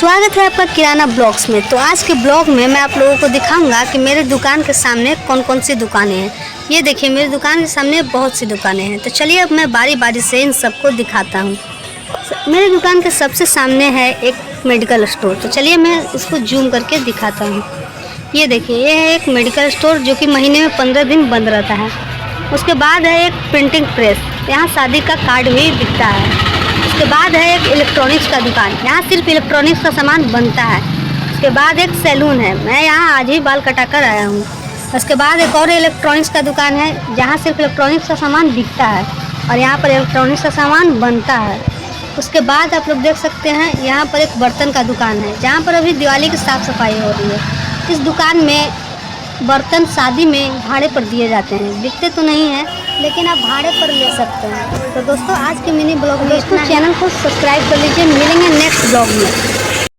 स्वागत है आपका किराना ब्लॉग्स में। तो आज के ब्लॉग में मैं आप लोगों को दिखाऊंगा कि मेरे दुकान के सामने कौन कौन सी दुकानें हैं। ये देखिए, मेरी दुकान के सामने बहुत सी दुकानें हैं। तो चलिए अब मैं बारी बारी से इन सबको दिखाता हूँ। मेरी दुकान के सबसे सामने है एक मेडिकल स्टोर। तो चलिए मैं इसको जूम करके दिखाता हूँ। ये देखिए, ये है एक मेडिकल स्टोर जो कि महीने में 15 दिन बंद रहता है। उसके बाद है एक प्रिंटिंग प्रेस, यहाँ शादी का कार्ड भी बिकता है। उसके बाद है एक इलेक्ट्रॉनिक्स का दुकान, यहाँ सिर्फ इलेक्ट्रॉनिक्स का सामान बनता है। उसके बाद एक सैलून है, मैं यहाँ आज ही बाल कटा कर आया हूँ। उसके बाद एक और इलेक्ट्रॉनिक्स का दुकान है, जहाँ सिर्फ इलेक्ट्रॉनिक्स का सामान बिकता है और यहाँ पर इलेक्ट्रॉनिक्स का सामान बनता है। उसके बाद आप लोग देख सकते हैं, यहाँ पर एक बर्तन का दुकान है, जहाँ पर अभी दिवाली की साफ़ सफाई हो रही है। इस दुकान में बर्तन शादी में भाड़े पर दिए जाते हैं, बिकते तो नहीं हैं लेकिन आप भाड़े पर ले सकते हैं। तो दोस्तों, आज के मिनी ब्लॉग में चैनल को सब्सक्राइब कर लीजिए। मिलेंगे नेक्स्ट ब्लॉग में।